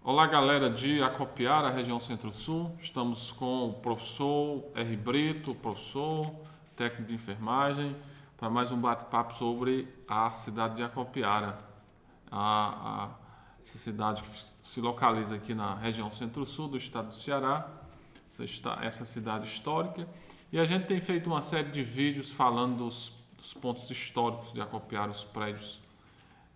Olá, galera de Acopiara, região Centro-Sul. Estamos com o professor R. Brito, professor, técnico de enfermagem, para mais um bate-papo sobre a cidade de Acopiara. Essa cidade que se localiza aqui na região Centro-Sul do estado do Ceará, essa cidade histórica. E a gente tem feito uma série de vídeos falando dos pontos históricos de Acopiara, os prédios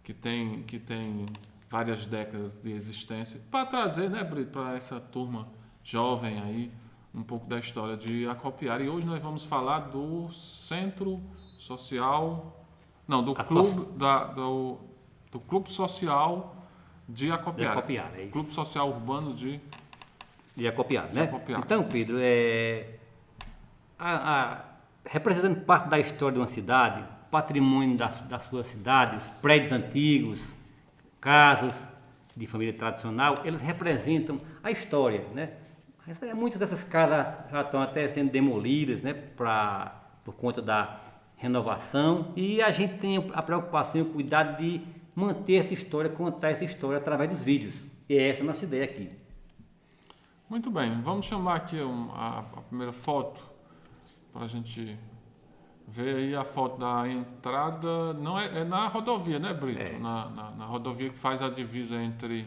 que tem várias décadas de existência, para trazer, né, Brito, para essa turma jovem aí, um pouco da história de Acopiara. E hoje nós vamos falar do Centro Social, não, do Clube, do Clube Social de Acopiara. De Acopiara, é isso. Clube Social Urbano de Acopiara, né? Acopiara. Então, Pedro, representando parte da história de uma cidade, patrimônio da sua cidade, prédios antigos, casas de família tradicional, eles representam a história, né? Muitas dessas casas já estão até sendo demolidas, né? Por conta da renovação, e a gente tem a preocupação e o cuidado de manter essa história, contar essa história através dos vídeos. E essa é a nossa ideia aqui. Muito bem, vamos chamar aqui a primeira foto para a gente ver aí a foto da entrada. Não é na rodovia, né, Brito? É. Na rodovia que faz a divisa entre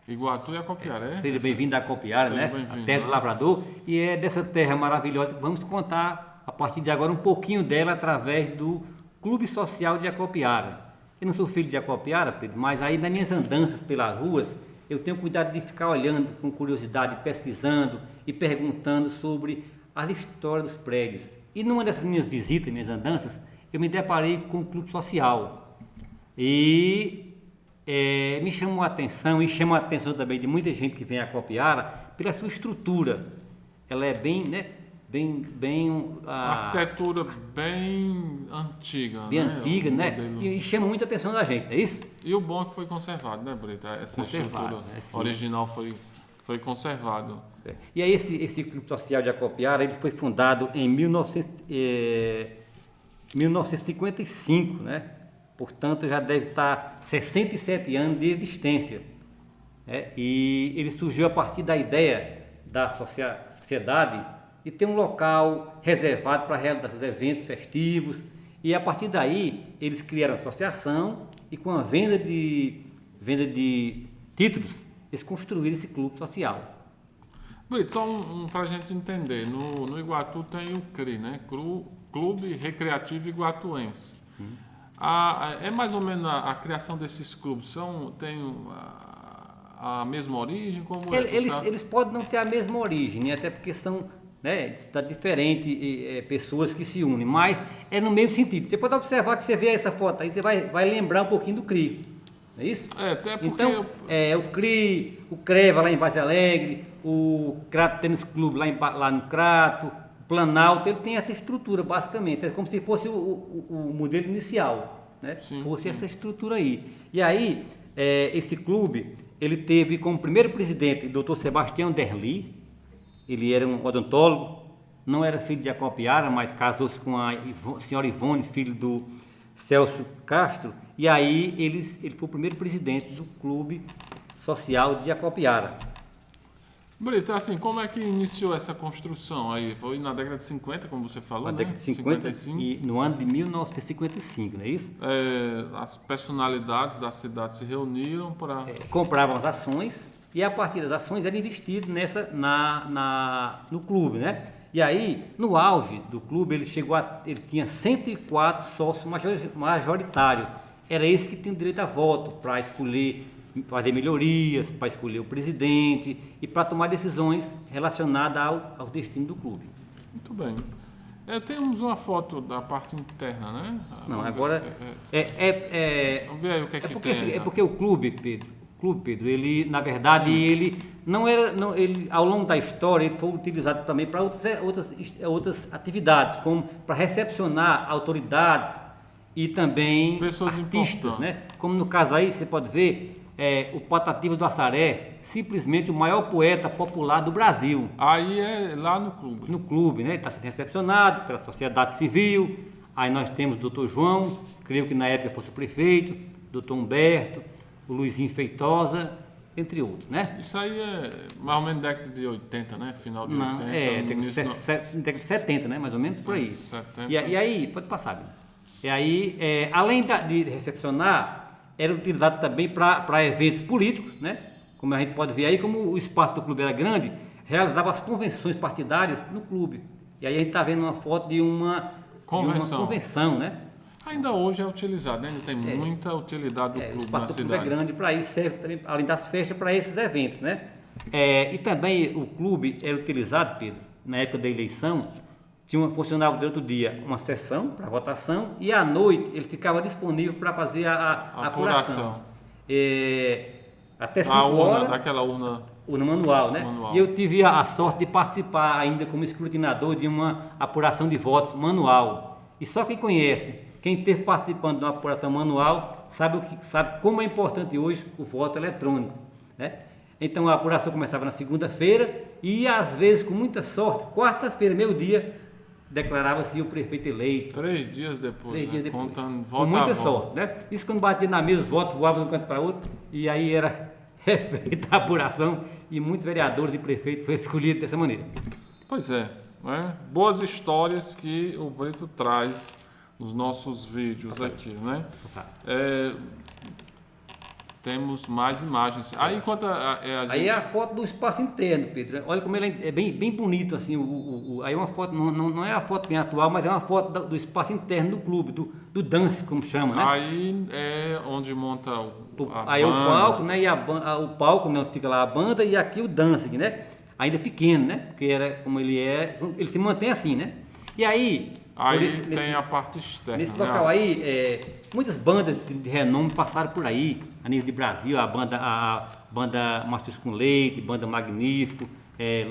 Iguatu e Acopiara, Seja bem-vindo a Acopiara, Seja né? bem-vindo, A terra do né? Lavrador. E é dessa terra maravilhosa que vamos contar a partir de agora um pouquinho dela através do Clube Social de Acopiara. Eu não sou filho de Acopiara, Pedro, mas aí nas minhas andanças pelas ruas eu tenho cuidado de ficar olhando com curiosidade, pesquisando e perguntando sobre as histórias dos prédios. E numa dessas minhas visitas, minhas andanças, eu me deparei com um clube social. E me chamou a atenção, e chama a atenção também de muita gente que vem a Acopiara, pela sua estrutura. Ela é bem, né? Uma arquitetura bem antiga, bem né? antiga, Um né? modelo. E chama muita atenção da gente, é isso? E o bom é que foi conservado, né, Brito? Essa Conservado, estrutura sim. original foi conservado. E aí esse Clube Social de Acopiara, ele foi fundado em 1955, né? Portanto, já deve estar 67 anos de existência. Né? E ele surgiu a partir da ideia da sociedade de ter um local reservado para realizar os eventos festivos. E a partir daí, eles criaram a associação e com a venda de títulos, eles construíram esse clube social. Brito, só para a gente entender, no Iguatu tem o CRI, né? Clube Recreativo Iguatuense. É mais ou menos a criação desses clubes, tem a mesma origem? Como Eles podem não ter a mesma origem, né? Até porque são, né, está diferente, pessoas que se unem, mas é no mesmo sentido. Você pode observar que você vê essa foto aí, você vai lembrar um pouquinho do CRI, não é isso? Até porque Então, o CRI, o CREVA lá em Vaz Alegre, o Crato Tênis Clube lá no Crato, o Planalto, ele tem essa estrutura basicamente, é como se fosse o modelo inicial, né? Fosse essa estrutura aí. E aí, esse clube, ele teve como primeiro presidente o Dr. Sebastião Derli. Ele era um odontólogo, não era filho de Acopiara, mas casou-se com a senhora Ivone, filho do Celso Castro, e aí ele foi o primeiro presidente do Clube Social de Acopiara. Brito, assim, como é que iniciou essa construção aí? Foi na década de 50, como você falou, Na né? década de 50 55. e no ano de 1955, não é isso? As personalidades da cidade se reuniram para... Compravam as ações e a partir das ações era investido no clube, né? E aí, no auge do clube, ele tinha 104 sócios majoritários. Era esse que tinha o direito a voto para escolher, fazer melhorias, para escolher o presidente e para tomar decisões relacionadas ao destino do clube. Muito bem. Temos uma foto da parte interna, né? Não, Vamos agora ver. Vamos ver aí o que é que tem. É porque o clube, Pedro, ele na verdade ele não era, ele ao longo da história ele foi utilizado também para outras atividades, como para recepcionar autoridades e também Pessoas artistas, importantes. né? Como no caso aí você pode ver o Patativos do Assaré, simplesmente o maior poeta popular do Brasil. Aí é lá no clube. No clube, né? Está sendo recepcionado pela sociedade civil. Aí nós temos o Dr. João, creio que na época fosse o prefeito, Dr. Humberto, o Luizinho Feitosa entre outros, né? Isso aí é mais ou menos década de 80, né? Final de Não, 80. década de 70, né? Mais ou menos por aí. 70. E aí, pode passar, Bino. E aí, além de recepcionar, era utilizado também para eventos políticos, né? Como a gente pode ver aí, como o espaço do clube era grande, realizava as convenções partidárias no clube. E aí a gente está vendo uma foto de uma convenção, né? Ainda hoje é utilizado, né? Ainda tem muita utilidade do O clube espaço na do clube é cidade. grande para isso, serve também, além das festas, para esses eventos, né? E também o clube era utilizado, Pedro, na época da eleição, funcionava durante o dia uma sessão para votação e à noite ele ficava disponível para fazer a apuração. Até 5 horas. Daquela urna. Urna manual, né? Manual. E eu tive a sorte de participar ainda como escrutinador de uma apuração de votos manual. E só quem conhece, quem esteve participando de uma apuração manual, sabe como é importante hoje o voto eletrônico, né? Então a apuração começava na segunda-feira e às vezes, com muita sorte, quarta-feira, meio-dia, declarava-se o prefeito eleito. 3 dias depois. 3 dias depois. Contando Com voto muita a voto. sorte, né? Isso quando batia na mesa, os votos voavam de um canto para outro e aí era feita a apuração e muitos vereadores e prefeitos foram escolhidos dessa maneira. Pois é, né? Boas histórias que o Brito traz nos nossos vídeos aqui, né? Temos mais imagens. Aí enquanto Aí é a foto do espaço interno, Pedro. Olha como ele é bem bonito, assim. Aí é uma foto, não é a foto bem atual, mas é uma foto do espaço interno do clube, do dance, como chama, né? Aí é onde monta aí banda. o palco, né? E o palco, né, onde fica lá a banda, e aqui o dancing, né? Ainda pequeno, né? Porque era como ele se mantém assim, né? E aí tem a parte externa. Nesse né? local aí, muitas bandas de renome passaram por aí, a nível de Brasil, a banda Mastros com Leite, banda Magnífico,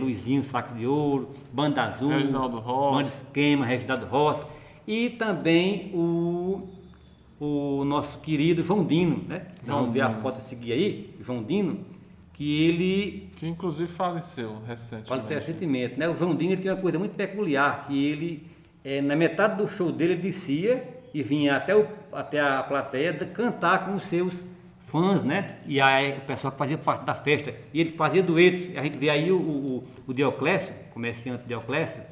Luizinho Saco de Ouro, Banda Azul, Reginaldo Rossi. Banda Esquema, Reginaldo Rossi, e também o nosso querido João Dino, né? Vamos ver a foto a seguir aí, João Dino, que inclusive faleceu recentemente. né? O João Dino ele tinha uma coisa muito peculiar, que ele, na metade do show dele, ele descia e vinha até a plateia cantar com os seus fãs, né? E aí o pessoal que fazia parte da festa, e ele fazia duetos. A gente vê aí o Dioclésio, comerciante Dioclésio,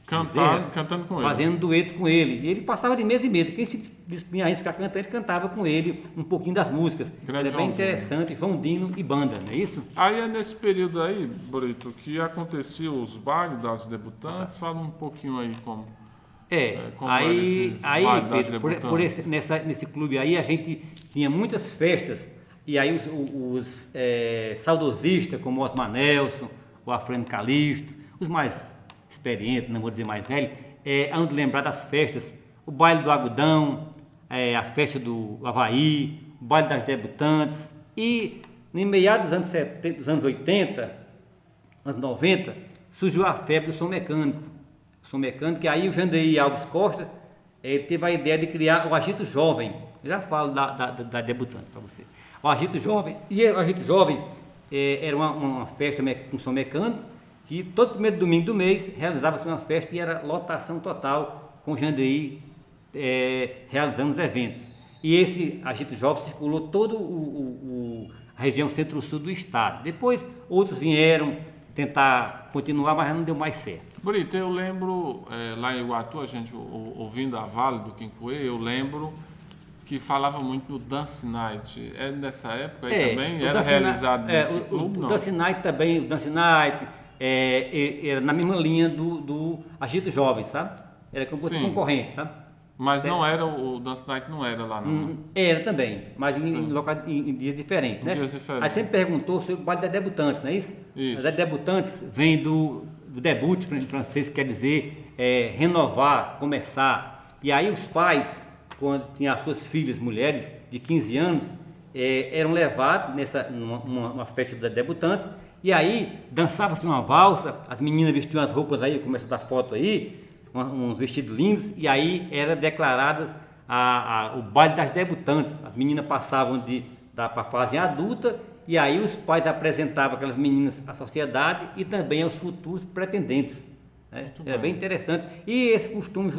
cantando com ele. Fazendo dueto com ele. E ele passava de mesa em mesa. Quem se dispunha a arriscar cantando, ele cantava com ele um pouquinho das músicas. Grande Era bem interessante, João Dino e banda, não é isso? Aí é nesse período aí, Brito, que aconteciam os bailes das debutantes. Fala um pouquinho aí como aí Pedro, nesse clube aí a gente tinha muitas festas e aí os saudosistas como o Osmar Nelson, o Alfredo Calixto, os mais experientes, não vou dizer mais velhos, hão de lembrar das festas, o baile do Agudão, a festa do Havaí, o baile das debutantes e em meados dos anos 80, anos 90, surgiu a febre do som mecânico. Que aí o Jandeir Alves Costa, ele teve a ideia de criar o Agito Jovem. Eu já falo da debutante para você. O Agito Jovem. E o Agito Jovem era uma festa com som mecânico, que todo primeiro domingo do mês realizava-se uma festa e era lotação total com o Jandeir realizando os eventos. E esse Agito Jovem circulou toda a região centro-sul do estado. Depois outros vieram tentar continuar, mas não deu mais certo. Brito, eu lembro, lá em Iguatu, a gente ouvindo a Vale do Quincuê, eu lembro que falava muito do Dance Night. É nessa época aí também? Era realizado nesse clube? O Dance Night também, o Dance Night era na mesma linha do Agito Jovem, sabe? Era concorrente, sabe? Mas não era, o Dance Night não era lá, não? Era também, mas em dias diferentes, né? Dias diferentes. Aí você me perguntou sobre o baile da debutantes, não é isso? Isso. O baile da debutantes vem do debut em francês, que quer dizer renovar, começar. E aí os pais, quando tinham as suas filhas, mulheres de 15 anos, eram levados numa festa da debutantes, e aí dançava-se uma valsa, as meninas vestiam as roupas aí, começa a dar foto aí, uns vestidos lindos, e aí era declaradas o baile das debutantes. As meninas passavam para a fase adulta, e aí os pais apresentavam aquelas meninas à sociedade e também aos futuros pretendentes. Né? Era bem interessante. E esse costume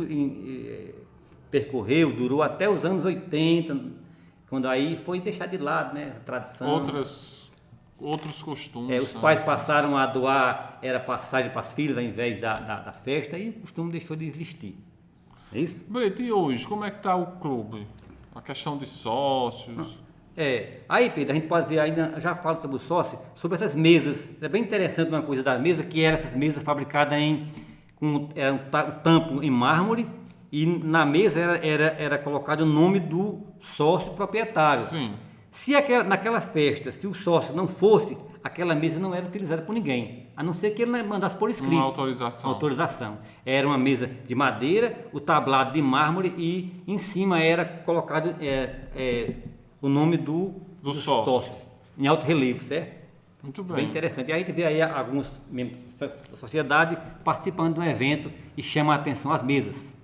durou até os anos 80, quando aí foi deixado de lado, né? A tradição. Outras outros costumes. Os pais passaram a doar, era passagem para as filhas ao invés da festa, e o costume deixou de existir. É isso? Brito, e hoje, como é que está o clube? A questão de sócios? Aí, Pedro, a gente pode ver ainda, já falo sobre o sócio, sobre essas mesas. É bem interessante uma coisa da mesa, que eram essas mesas fabricadas com um tampo em mármore, e na mesa era colocado o nome do sócio proprietário. Sim. Se naquela festa, se o sócio não fosse, aquela mesa não era utilizada por ninguém, a não ser que ele mandasse por escrito. Uma autorização. Era uma mesa de madeira, o tablado de mármore, e em cima era colocado o nome do sócio, em alto relevo, certo? Muito bem. Bem interessante. E aí a gente vê aí alguns membros da sociedade participando de um evento e chama a atenção as mesas.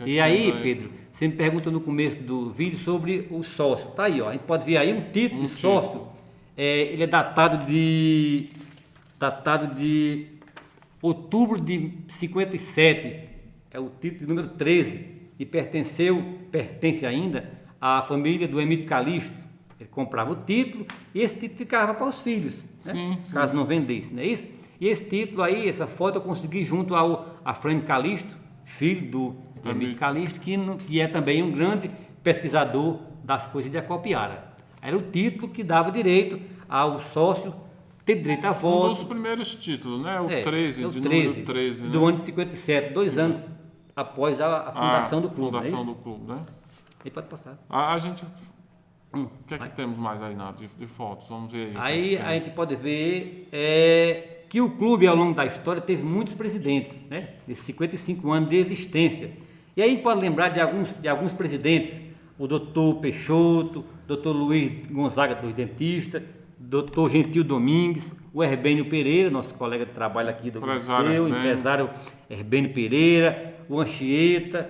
E aí, Pedro, você me perguntou no começo do vídeo sobre o sócio. Tá aí, ó. A gente pode ver aí um título de sócio. Ele é datado de outubro de 57. É o título de número 13. E pertence ainda à família do Emílio Calixto. Ele comprava o título e esse título ficava para os filhos, né? Sim. Caso não vendesse, não é isso? E esse título aí, essa foto eu consegui junto a Frânio Calixto, filho do Emílio Calixto, que é também um grande pesquisador das coisas de Acopiara. Era o título que dava direito ao sócio ter direito a voto. Um dos primeiros títulos, né? O 13, número 13, né? Do ano de 57, 2 anos após a fundação do clube. Fundação do clube, né? Aí pode passar. A gente... O que é que temos mais aí de fotos? Vamos ver Aí aí. a gente pode ver que o clube, ao longo da história, teve muitos presidentes, né? De 55 anos de existência. E aí a gente pode lembrar de alguns presidentes, o doutor Peixoto, doutor Luiz Gonzaga dos Dentistas, doutor Gentil Domingues, o Herbênio Pereira, nosso colega de trabalho aqui do museu, empresário Herbênio Pereira, o Anchieta,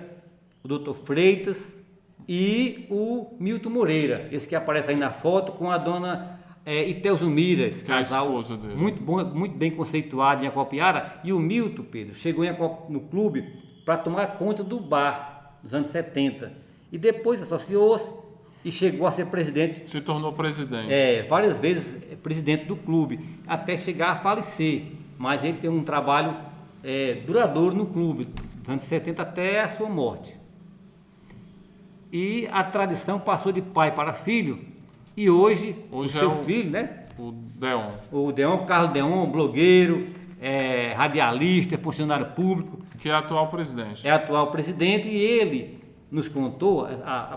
o doutor Freitas e o Milton Moreira, esse que aparece aí na foto com a dona Itelzumira, esse casal muito bem conceituado em Acopiara. E o Milton, Pedro, chegou no clube para tomar conta do bar nos anos 70 e depois associou-se e chegou a ser presidente. Se tornou presidente. Várias vezes presidente do clube, até chegar a falecer, mas ele tem um trabalho duradouro no clube, dos anos 70 até a sua morte. E a tradição passou de pai para filho, e hoje o seu filho, né? O Deon, Carlos Deon, blogueiro, radialista, funcionário público. Que é atual presidente. É atual presidente, e ele nos contou,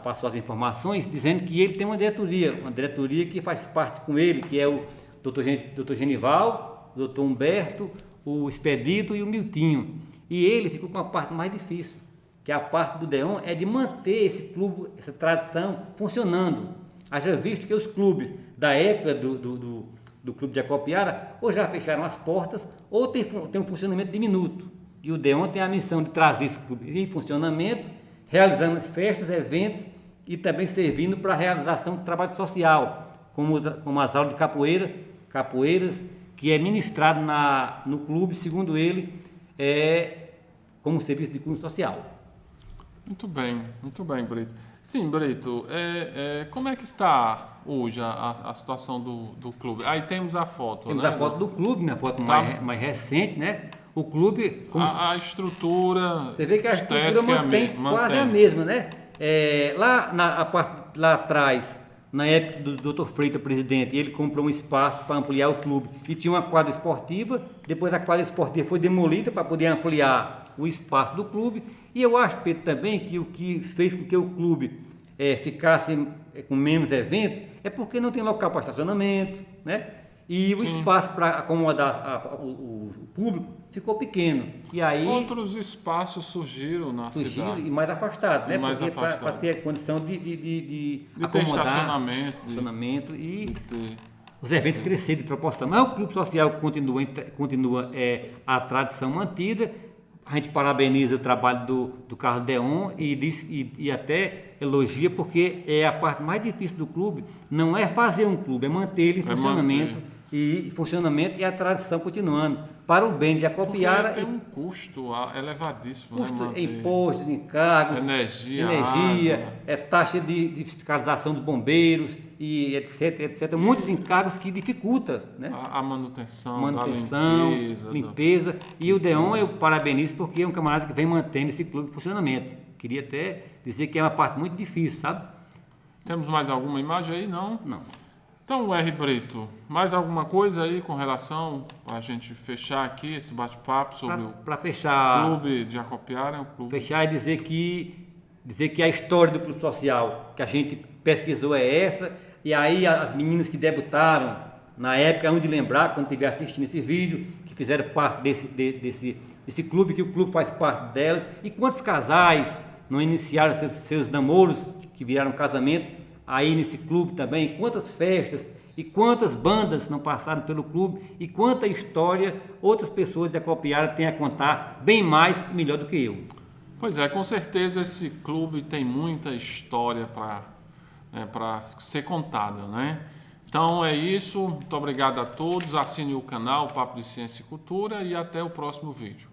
passou as informações, dizendo que ele tem uma diretoria que faz parte com ele, que é o doutor Genival, o doutor Humberto, o Expedito e o Miltinho. E ele ficou com a parte mais difícil, que a parte do Deon é de manter esse clube, essa tradição funcionando. Haja visto que os clubes da época do clube de Acopiara ou já fecharam as portas ou tem um funcionamento diminuto. E o Deon tem a missão de trazer esse clube em funcionamento, realizando festas, eventos e também servindo para a realização de trabalho social, como as aulas de capoeiras, que é ministrado no clube, segundo ele, como serviço de cunho social. Muito bem, Brito. Sim, Brito, como é que está hoje a situação do clube? Aí temos a foto, Temos né? a foto do clube, né? A foto mais recente, né? O clube... A estrutura... Você vê que a estrutura mantém quase a mesma, né? Lá atrás, na época do Dr. Freitas, presidente, ele comprou um espaço para ampliar o clube e tinha uma quadra esportiva. Depois a quadra esportiva foi demolida para poder ampliar o espaço do clube. E eu acho, Pedro, também que o que fez com que o clube ficasse com menos eventos é porque não tem local para estacionamento, né? E o espaço para acomodar o público ficou pequeno. E aí, outros espaços surgiram na cidade. E mais afastados, né? Mais porque para ter a condição de acomodar estacionamento e os eventos crescerem de proporção. Mas o clube social continua a tradição mantida. A gente parabeniza o trabalho do Carlos Deon e até elogia, porque a parte mais difícil do clube não é fazer um clube, é manter ele em funcionamento e funcionamento e a tradição continuando, para o bem de Acopiara. Porque tem um custo elevadíssimo, Custo, né? impostos, encargos, Energia, taxa de fiscalização dos bombeiros e etc. Muitos encargos que dificultam, né? a manutenção, Manutenção, da limpeza. E o Deon eu parabenizo porque é um camarada que vem mantendo esse clube em funcionamento. Queria até dizer que é uma parte muito difícil, sabe? Temos mais alguma imagem aí? Não? Não. Então, R. Brito, mais alguma coisa aí com relação a gente fechar aqui esse bate-papo sobre Para fechar, o clube de Acopiara? fechar e dizer que a história do clube social que a gente pesquisou é essa, e aí as meninas que debutaram na época, onde lembrar, quando estiver assistindo esse vídeo, que fizeram parte desse clube, que o clube faz parte delas, e quantos casais não iniciaram seus namoros, que viraram casamento, aí nesse clube também, quantas festas e quantas bandas não passaram pelo clube e quanta história outras pessoas de Acopiara têm a contar, bem mais e melhor do que eu. Pois é, com certeza esse clube tem muita história para ser contada, né? Então é isso, muito obrigado a todos, assine o canal Papo de Ciência e Cultura e até o próximo vídeo.